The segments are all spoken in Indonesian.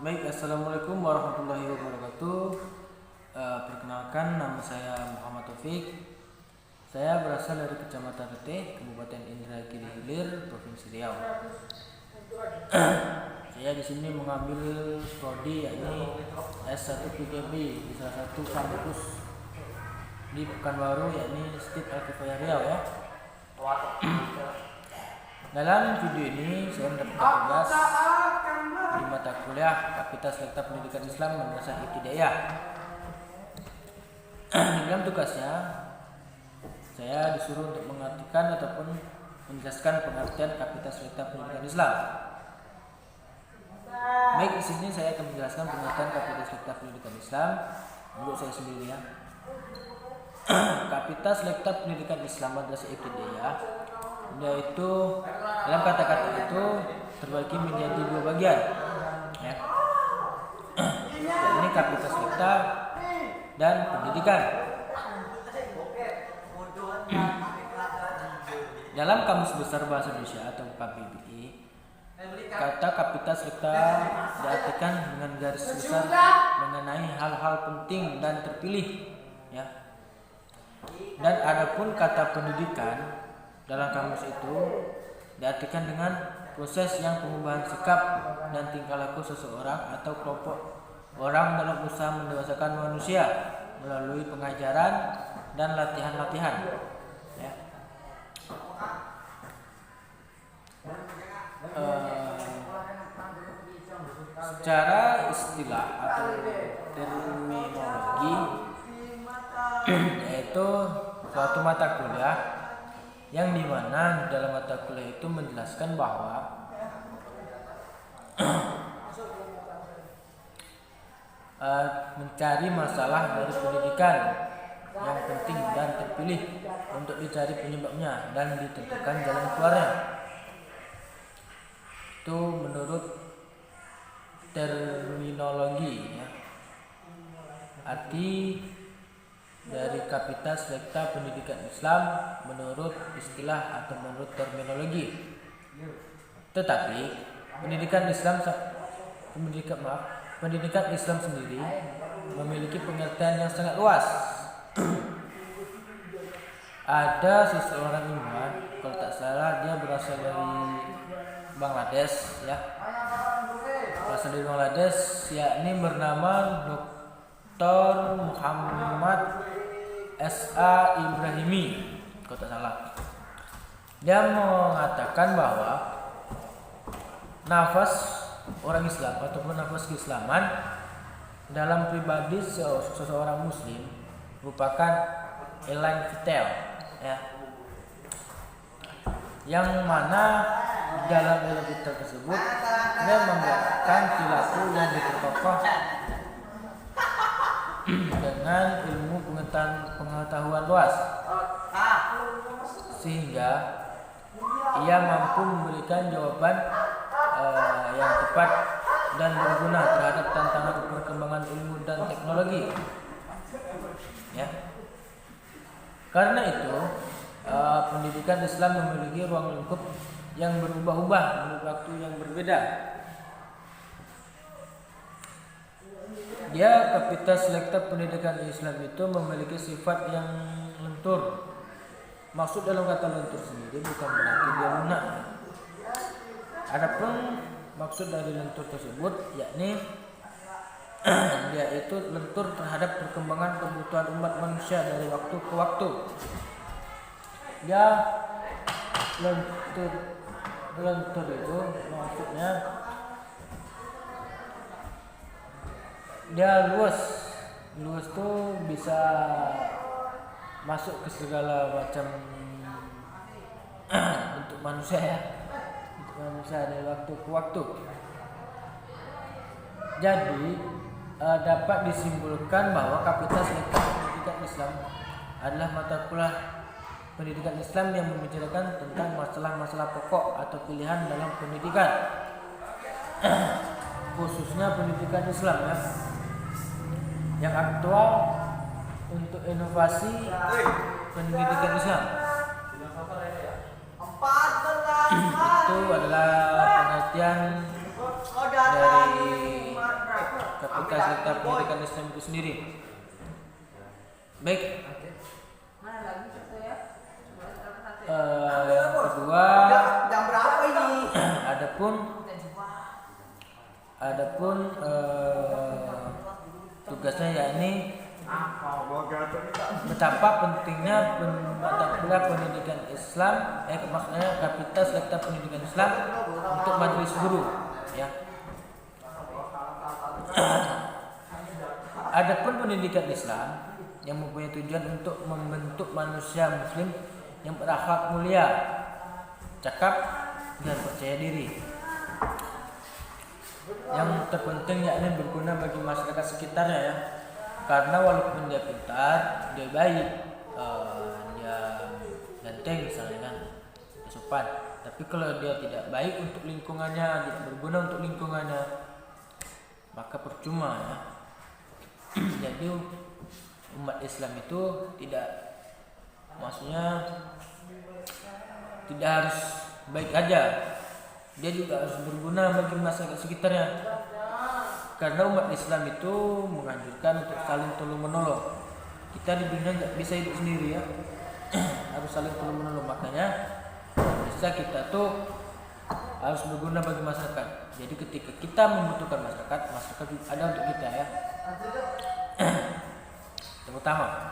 Baik, assalamualaikum warahmatullahi wabarakatuh. Perkenalkan, nama saya Muhammad Taufik. Saya berasal dari Kecamatan Rete, Kabupaten Indragiri Hilir, Provinsi Riau. Saya di sini mengambil prodi yakni S1 PGB di salah satu kampus di Pekanbaru yakni Stit Al-Kifayah Riau ya. Dalam video ini saya mendapatkan tugas di mata kuliah Fakultas Lekta Pendidikan Islam Madrasah Ibtidaiyah. Dalam tugasnya saya disuruh untuk mengartikan ataupun menjelaskan pengertian Fakultas Lekta Pendidikan Islam. Baik, di sini saya akan menjelaskan pengertian Fakultas Lekta Pendidikan Islam menurut saya sendiri ya. Fakultas Lekta Pendidikan Islam Madrasah Ibtidaiyah, yaitu dalam kata-kata itu terbagi menjadi dua bagian ya. Ini Fakultas Lekta dan Pendidikan. Dalam Kamus Besar Bahasa Indonesia atau KBBI, kata Fakultas Lekta diartikan dengan garis besar mengenai hal-hal penting dan terpilih ya. Dan adapun kata pendidikan dalam kamus itu diartikan dengan proses yang pengubahan sikap dan tingkah laku seseorang atau kelompok orang dalam usaha mendewasakan manusia melalui pengajaran dan latihan-latihan ya. Secara istilah atau terminologi yaitu suatu mata kuliah yang dimana dalam mata kuliah itu menjelaskan bahwa mencari masalah dari pendidikan yang penting dan terpilih untuk dicari penyebabnya dan ditentukan jalan keluarnya. Itu menurut terminologi ya. Arti dari Fakultas Lekta Pendidikan Islam menurut istilah atau menurut terminologi. Tetapi pendidikan Islam sendiri memiliki pengertian yang sangat luas. Ada seseorang imam, kalau tak salah dia berasal dari Bangladesh ya. Berasal dari Bangladesh, yakni bernama Dr. Muhammad S.A. Ibrahimi, kalau tak salah. Dia mengatakan bahwa nafas orang Islam ataupun nafas keislaman dalam pribadi seseorang muslim merupakan elan vital ya. Yang mana dalam elan vital tersebut dia membuatkan perilaku yang diperkokoh dengan ilmu pengetahuan luas, sehingga ia mampu memberikan jawaban yang tepat dan berguna terhadap tantangan perkembangan ilmu dan teknologi ya. Karena itu pendidikan Islam memiliki ruang lingkup yang berubah-ubah menurut waktu yang berbeda. Fakultas Lekta Pendidikan Islam itu memiliki sifat yang lentur. Maksud dalam kata lentur sendiri bukan berarti dia lunak. Adapun maksud dari lentur tersebut yakni dia itu lentur terhadap perkembangan kebutuhan umat manusia dari waktu ke waktu. Dia lentur itu maksudnya dia luas tuh bisa masuk ke segala macam bentuk manusia ya, bentuk manusia dari waktu ke waktu. Jadi dapat disimpulkan bahwa Fakultas Lekta Pendidikan Islam adalah mata kuliah pendidikan Islam yang membicarakan tentang masalah-masalah pokok atau pilihan dalam pendidikan, khususnya pendidikan Islam ya, yang aktual untuk inovasi pendidikan Islam. Itu adalah pengertian dari kapitas pendidikan Islam itu sendiri. Baik. Yang kedua, adapun tugasnya yakni betapa pentingnya mata kuliah pendidikan Islam, maksudnya kapitas lekta pendidikan Islam untuk majelis guru, ya. Adapun pendidikan Islam yang mempunyai tujuan untuk membentuk manusia muslim yang berakhlak mulia, cakap dan percaya diri. Yang terpenting yakni berguna bagi masyarakat sekitarnya, ya. Karena walaupun dia pintar, dia baik, dia ganteng misalnya kan, sopan, tapi kalau dia tidak baik untuk lingkungannya, tidak berguna untuk lingkungannya, maka percuma, ya. Jadi umat Islam itu maksudnya tidak harus baik aja, dia juga harus berguna bagi masyarakat sekitarnya. Karena umat Islam itu menganjurkan untuk saling tolong menolong. Kita di dunia nggak bisa hidup sendiri, ya. Harus saling tolong menolong. Makanya bisa kita tuh harus berguna bagi masyarakat. Jadi ketika kita membutuhkan masyarakat juga ada untuk kita, ya. Yang utama.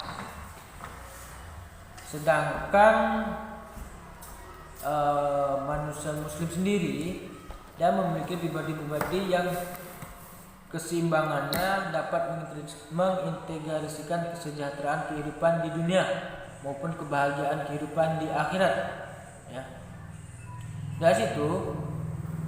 Sedangkan manusia muslim sendiri dia memiliki pribadi-pribadi yang keseimbangannya dapat mengintegrasikan kesejahteraan kehidupan di dunia maupun kebahagiaan kehidupan di akhirat, ya. Dari situ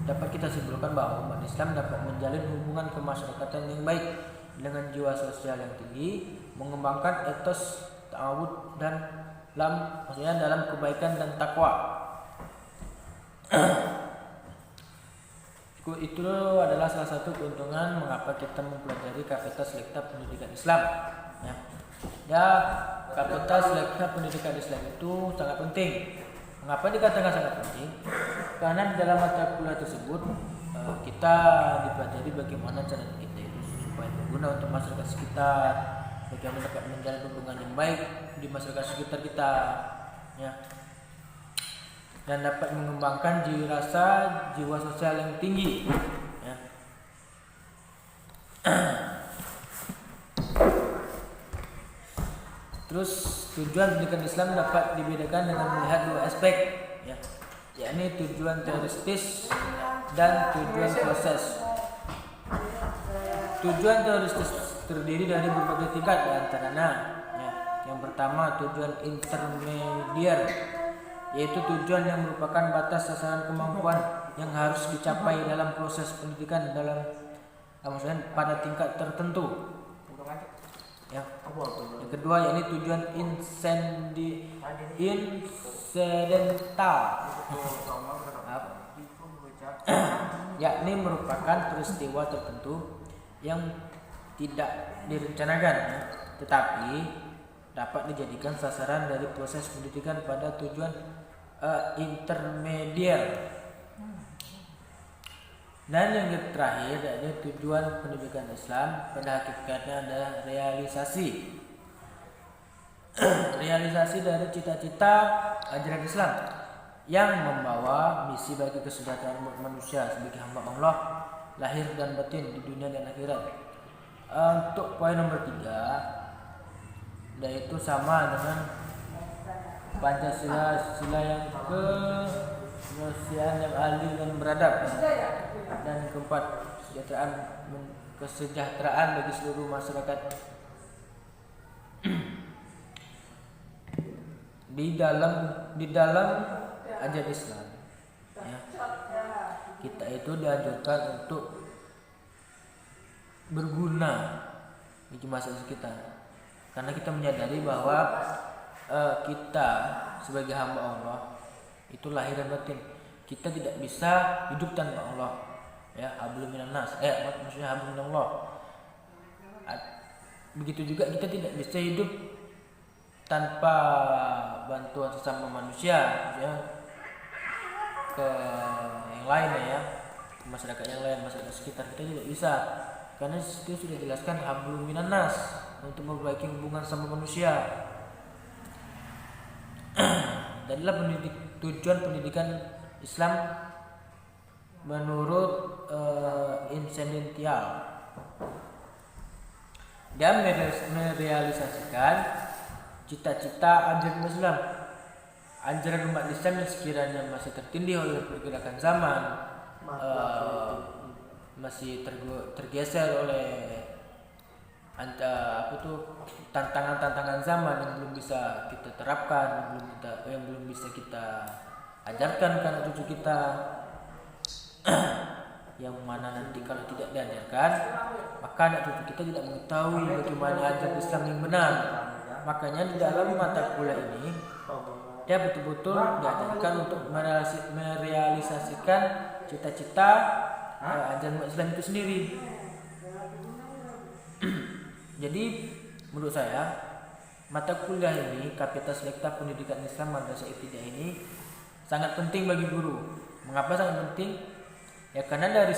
dapat kita simpulkan bahwa umat Islam dapat menjalin hubungan kemasyarakatan yang baik dengan jiwa sosial yang tinggi, mengembangkan etos ta'awud dan dalam kebaikan dan takwa. Itu adalah salah satu keuntungan mengapa kita mempelajari kapitas lekta pendidikan Islam, ya. Kapitas lekta pendidikan Islam itu sangat penting. Mengapa dikatakan sangat penting? Karena di dalam mata kuliah tersebut kita dipelajari bagaimana cara kita itu supaya berguna untuk masyarakat sekitar, bagaimana dapat menjalin hubungan yang baik di masyarakat sekitar kita, ya. Dan dapat mengembangkan jiwa sosial yang tinggi, ya. Terus tujuan pendidikan Islam dapat dibedakan dengan melihat dua aspek, ya, yakni tujuan teoristis dan tujuan proses. Tujuan teoristis terdiri dari berbagai tingkat, di antaranya, ya. Yang pertama tujuan intermedier, yaitu tujuan yang merupakan batas sasaran kemampuan yang harus dicapai dalam proses pendidikan maksudnya pada tingkat tertentu, ya. Yang kedua yakni tujuan incidental, yakni merupakan peristiwa tertentu yang tidak direncanakan, ya, tetapi dapat dijadikan sasaran dari proses pendidikan pada tujuan intermedier. Dan yang terakhir adalah tujuan pendidikan Islam pada hakikatnya adalah realisasi dari cita-cita ajaran Islam yang membawa misi bagi kesejahteraan manusia sebagai hamba Allah lahir dan batin di dunia dan akhirat. Untuk poin nomor 3, yaitu sama dengan Pancasila yang kemanusiaan yang adil dan beradab, dan keempat kesejahteraan bagi seluruh masyarakat. di dalam ajaran Islam, ya, kita itu dianjurkan untuk berguna bagi masyarakat kita, karena kita menyadari bahwa kita sebagai hamba Allah itu lahir dan batin. Kita tidak bisa hidup tanpa Allah, ya. Hablum minan nas, maksudnya hablum minallah. Begitu juga kita tidak bisa hidup tanpa bantuan sesama manusia, ya, ke yang lain, ya, ke masyarakat yang lain, masyarakat sekitar kita tidak bisa. Karena itu sudah jelaskan hablum minan nas, untuk memperbaiki hubungan sama manusia. Dan adalah tujuan pendidikan Islam menurut Insenential. Dan merealisasikan cita-cita ajaran Islam, ajaran umat Islam yang sekiranya masih tertindih oleh pergerakan zaman, masih tergeser oleh tantangan-tantangan zaman yang belum bisa kita terapkan, yang belum bisa kita ajarkan ke anak cucu kita, yang mana nanti kalau tidak diajarkan maka anak cucu kita tidak mengetahui bagaimana ajaran Islam yang benar. Makanya di dalam mata kuliah ini dia betul-betul diajarkan untuk merealisasikan cita-cita ajaran Islam itu sendiri. Jadi menurut saya mata kuliah ini, Kapitas Lekta Pendidikan Islam Madrasah Ibtidaiyah ini sangat penting bagi guru. Mengapa sangat penting? Ya karena dari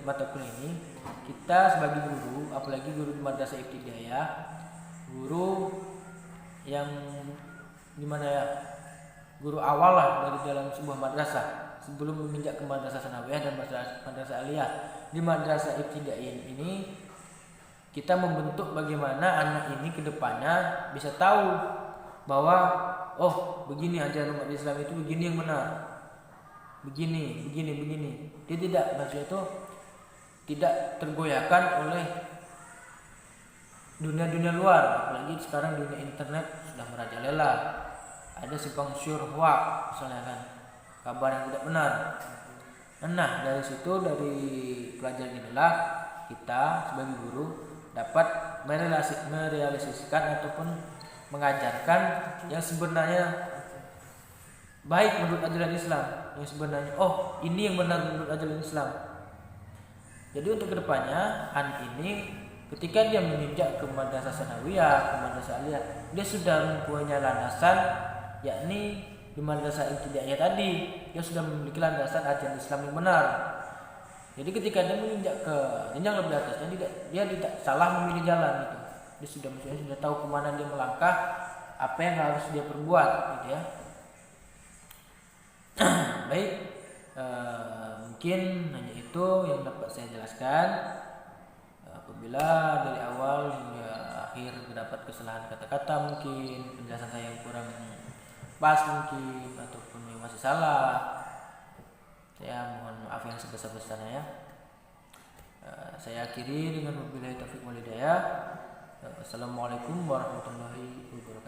mata kuliah ini kita sebagai guru, apalagi guru di Madrasah Ibtidaiyah, guru yang gimana ya, guru awal lah dari dalam sebuah madrasah sebelum menginjak ke madrasah sanawiyah dan madrasah aliyah. Di Madrasah Ibtidaiyah ini kita membentuk bagaimana anak ini ke depannya bisa tahu bahwa oh begini ajaran umat Islam itu, begini yang benar, begini. Dia tidak, maksudnya itu tidak tergoyahkan oleh dunia luar. Apalagi sekarang dunia internet sudah merajalela, ada simpang siur hoax misalnya kan, kabar yang tidak benar. Nah dari situ, dari pelajaran inilah kita sebagai guru dapat merealisasikan ataupun mengajarkan yang sebenarnya baik menurut ajaran Islam, yang sebenarnya oh ini yang benar menurut ajaran Islam. Jadi untuk kedepannya anak ini ketika dia menginjak ke madrasah sanawiyah, ke madrasah aliyah, dia sudah mempunyai landasan, yakni di madrasah ibtidaiyah tadi dia sudah memiliki landasan ajaran Islam yang benar. Jadi ketika dia menginjak ke jenjang lebih atasnya, dia tidak salah memilih jalan gitu. Dia sudah tahu kemana dia melangkah, apa yang harus dia perbuat gitu ya. Baik, mungkin hanya itu yang dapat saya jelaskan. Apabila dari awal hingga akhir terdapat kesalahan kata-kata, mungkin penjelasan saya yang kurang pas mungkin, ataupun yang masih salah, saya mohon maaf yang sebesar-besarnya ya. Saya akhiri dengan wabillahi taufiq wal hidayah. Assalamualaikum warahmatullahi wabarakatuh.